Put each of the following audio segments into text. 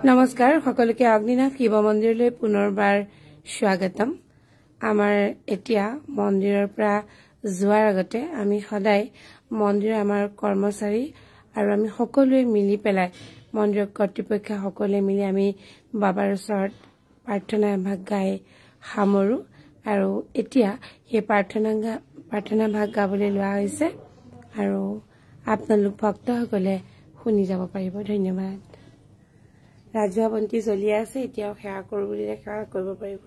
নমস্কাৰ সকলোকে অগ্নিনাভ শিৱ মন্দিৰলৈ পুনৰবাৰ স্বাগতম। আমাৰ এতিয়া মন্দিৰৰ পৰা যোৱাৰ আগতে আমি সদায় মন্দিৰৰ আমাৰ কৰ্মচাৰী আৰু আমি সকলোৱে মিলি পেলাই মন্দিৰৰ কৰ্তৃপক্ষ সকলোৱে মিলি আমি বাবাৰ ওচৰত প্ৰাৰ্থনা ভাগ গাই সামৰো আৰু এতিয়া সেই প্ৰাৰ্থনা ভাগ গাবলৈ লোৱা হৈছে আৰু আপোনালোক ভক্তসকলে শুনি যাব পাৰিব। ধন্যবাদ। ৰাজহুৱা বন্তি জ্বলি আছে, এতিয়াও সেৱা কৰো বুলিলে সেৱা কৰিব পাৰিব।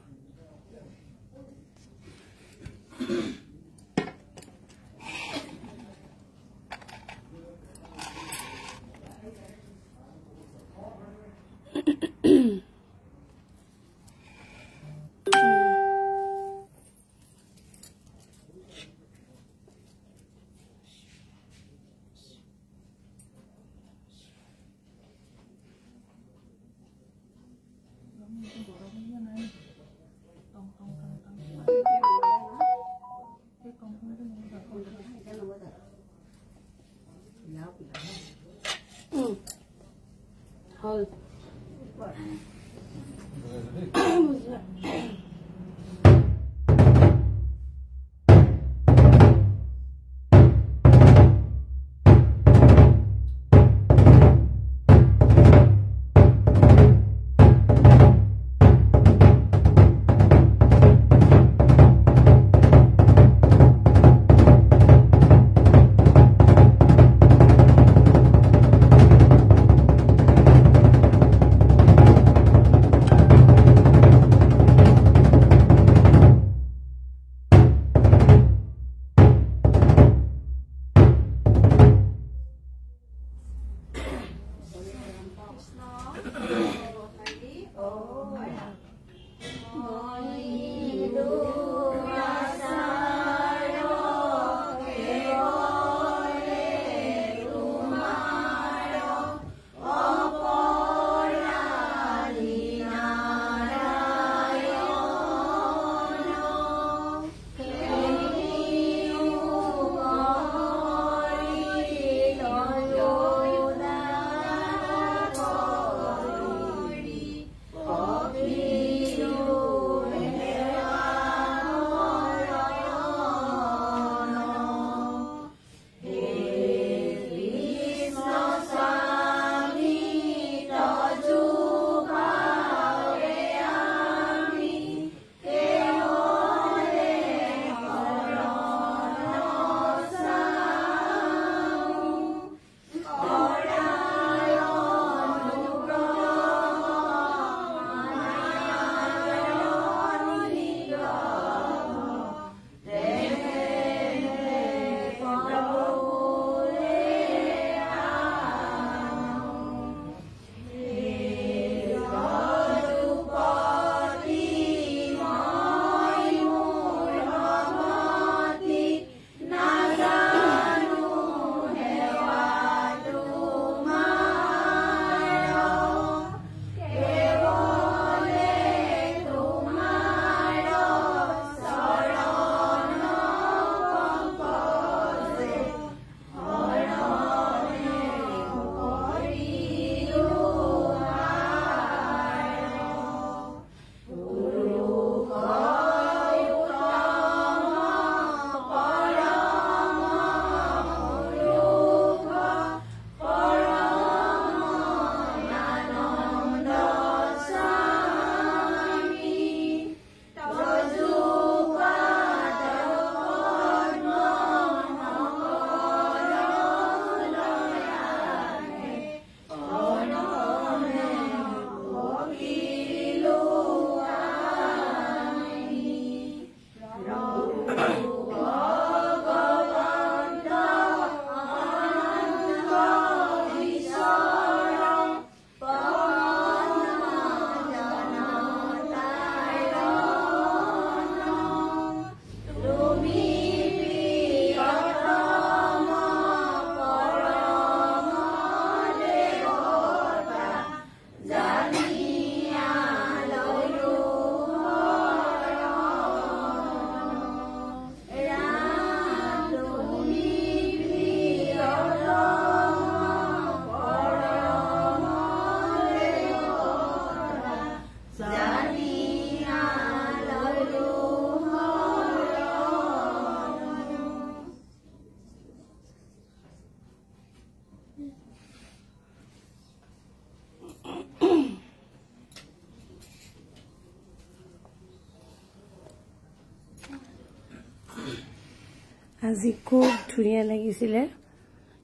আজি খুব ধুনীয়া লাগিছিলে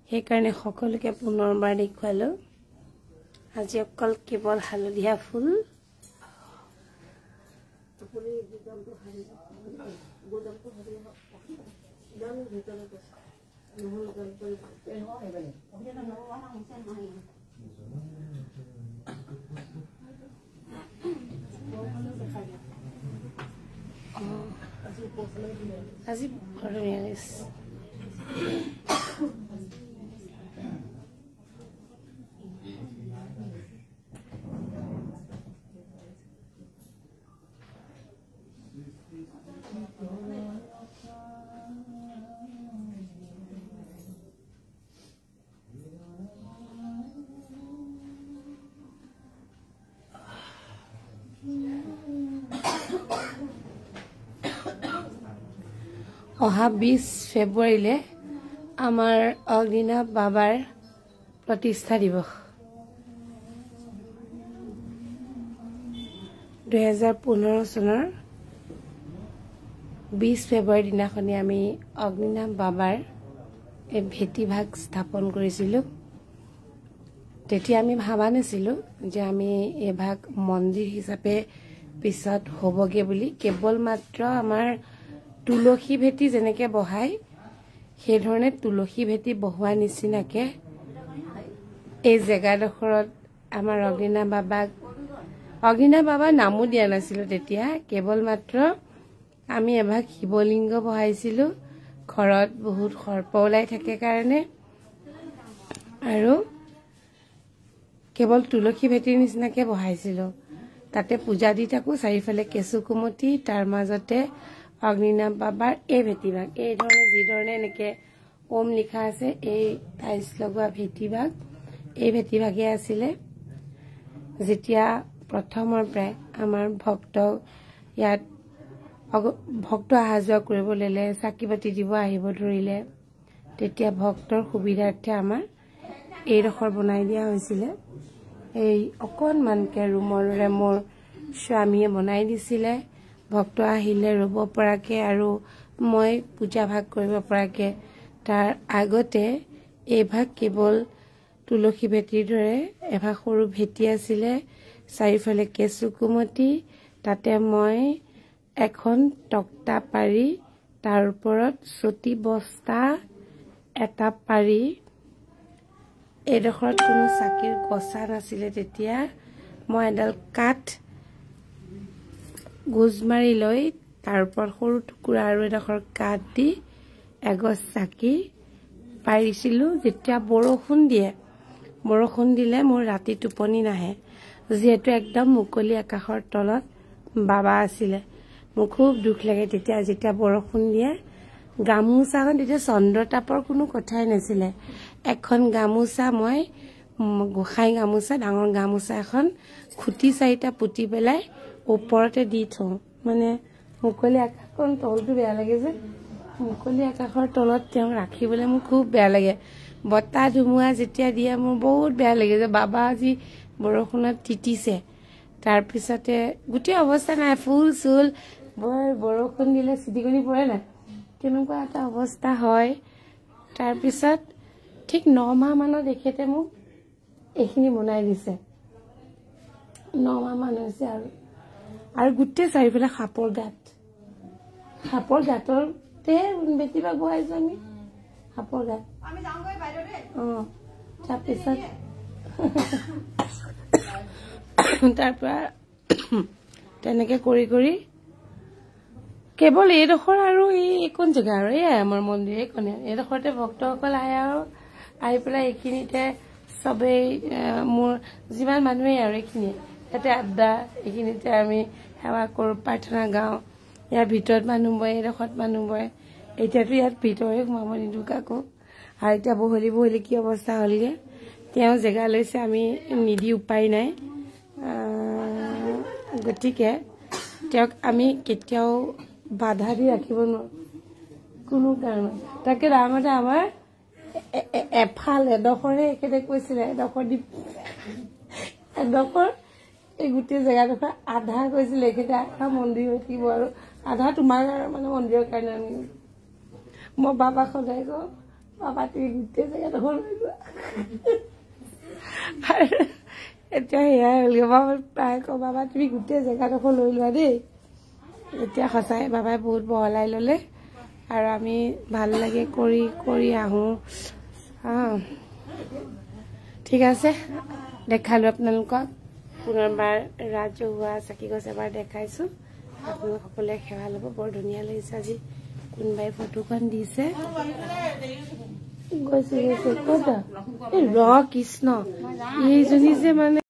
সেইকাৰণে সকলোকে পুনৰবাৰ দেখুৱালো আজি অকল কেৱল হালধীয়া ফুল আজি বৰ ধুনীয়া লাগিছে অহা 20 ফেব্ৰুৱাৰীলে আমাৰ অগ্নিনাভ বাবাৰ প্ৰতিষ্ঠা দিৱস 2015 চনৰ 20 ফেব্ৰুৱাৰী দিনাখনি আমি অগ্নিনাভ বাবাৰ এই ভেটিভাগ স্থাপন কৰিছিলোঁ তেতিয়া আমি ভাবা নাছিলোঁ যে আমি এই ভাগ মন্দিৰ হিচাপে পিছত হ'বগে বুলি কেৱল মাত্ৰ আমাৰ তুলসী ভেটি যেনেকে বহাই সেই ধৰণে তুলসী ভেটি বহোৱা নিচিনাকে এই জেগাডখৰত আমাৰ অগ্নিনাভ বাবা নামো দিয়া নাছিলোঁ তেতিয়া কেৱল মাত্ৰ আমি এভাগ শিৱলিংগ বহাইছিলোঁ ঘৰত বহুত সৰ্প ওলাই থাকে কাৰণে আৰু কেৱল তুলসী ভেটিৰ নিচিনাকে বহাইছিলোঁ তাতে পূজা দি থাকোঁ চাৰিফালে কেঁচু কুমতি তাৰ মাজতে অগ্নিনাভ বাবাৰ এই ভেটিভাগ এই ধৰণে যি ধৰণে এনেকে ওম লিখা আছে এই টাইলছ লগোৱা ভেটিভাগ এই ভেটিভাগে আছিলে যেতিয়া প্ৰথমৰ প্ৰায় আমাৰ ভক্ত ইয়াত ভক্ত অহা যোৱা কৰিব ল'লে চাকি বাতি দিব আহিব ধৰিলে তেতিয়া ভক্তৰ সুবিধাৰ্থে আমাৰ এইডোখৰ বনাই দিয়া হৈছিলে এই অকণমানকে ৰুমৰে মোৰ স্বামীয়ে বনাই দিছিলে ভক্ত আহিলে ৰ'ব পৰাকে আৰু মই পূজা ভাগ কৰিব পৰাকে তাৰ আগতে এই ভাগ কেৱল তুলসী ভেটিৰ দৰে এভাগ সৰু ভেটি আছিলে চাৰিফালে কেঁচু কুমতি তাতে মই এখন তক্তা পাৰি তাৰ ওপৰত চটি বস্তা এটা পাৰি এইডোখৰত কোনো চাকিৰ গছা নাছিলে তেতিয়া মই এডাল কাঠ গোজ মাৰি লৈ তাৰ ওপৰত সৰু টুকুৰা আৰু এডোখৰ কাঠ দি এগছ চাকি পাৰিছিলোঁ যেতিয়া বৰষুণ দিলে মোৰ ৰাতি টোপনি নাহে যিহেতু একদম মুকলি আকাশৰ তলত বাবা আছিলে মোৰ খুব দুখ লাগে তেতিয়া যেতিয়া বৰষুণ দিয়ে গামোচাখন তেতিয়া চন্দ্ৰতাপৰ কোনো কথাই নাছিলে এখন গামোচা মই গোসাই গামোচা ডাঙৰ গামোচা এখন খুঁটি চাৰিটা পুতি পেলাই ওপৰতে দি থওঁ মানে মুকলি আকাশখন তলটো বেয়া লাগে যে মুকলি আকাশৰ তলত তেওঁ ৰাখিবলৈ মোৰ খুব বেয়া লাগে বতাহ ধুমুহা যেতিয়া দিয়ে মোৰ বহুত বেয়া লাগে যে বাবা আজি বৰষুণত তিতিছে তাৰপিছতে গোটেই অৱস্থা নাই ফুল চুল বৰষুণ দিলে চিটিকনি পৰে নাই তেনেকুৱা এটা অৱস্থা হয় তাৰপিছত ঠিক 9 মাহ মানত এখেতে মোক এইখিনি বনাই দিছে 9 মাহ মান হৈছে আৰু গোটেই চাৰিফালে সাপৰ গাঁততে বেছিভাগ বহাইছো আমি সাপৰ গাঁত তাৰপিছত তাৰপৰা তেনেকে কৰি কৰি কেৱল এইডোখৰ আৰু এইকণ জেগা আৰু এয়াই আমাৰ মন্দিৰ এইকণে এইডোখৰতে ভক্তসকল আহে আৰু আহি পেলাই এইখিনিতে চবেই মোৰ যিমান মানুহেই আৰু এইখিনিয়ে ইয়াতে আড্ডা এইখিনিতে আমি সেৱা কৰোঁ প্ৰাৰ্থনা গাওঁ ইয়াৰ ভিতৰত মানুহ বয় এইডোখৰত মানুহ বয় এতিয়াতো ইয়াত ভিতৰে সোমাব নিদিওঁ কাকো আৰু এতিয়া বহলি কি অৱস্থা হ'লগৈ তেওঁ জেগা লৈছে আমি নিদি উপায় নাই গতিকে তেওঁক আমি কেতিয়াও বাধা দি ৰাখিব নোৱাৰোঁ কোনো কাৰণত তাকে ডাঙৰতে আমাৰ এফাল এডোখৰে এখেতে কৈছিলে এডোখৰ এই গোটেই জেগাডোখৰ আধা কৈছিলে এখেতে আধা মন্দিৰ হৈ থাকিব আৰু আধা তোমাৰ মানে মন্দিৰৰ কাৰণে আমি মই বাবা সদায় কওঁ বাবা তুমি গোটেই জেগাডোখৰ লৈ লোৱা এতিয়া সেয়াই হ'লগৈ মই প্ৰায় কওঁ বাবা তুমি গোটেই জেগাডোখৰ লৈ লোৱা দেই এতিয়া সঁচাই বাবাই বহুত বহলাই ল'লে আৰু আমি ভাল লাগে কৰি কৰি আহোঁ ঠিক আছে দেখালোঁ আপোনালোকক পুনৰবাৰ ৰাজহুৱা চাকি গছ এবাৰ দেখাইছোঁ আপোনালোক সকলোৱে সেৱা ল'ব বৰ ধুনীয়া লাগিছে আজি কোনোবাই ফটোখন দিছে গৈছে ক'ত ৰ কৃষ্ণ এইজনী যে মানে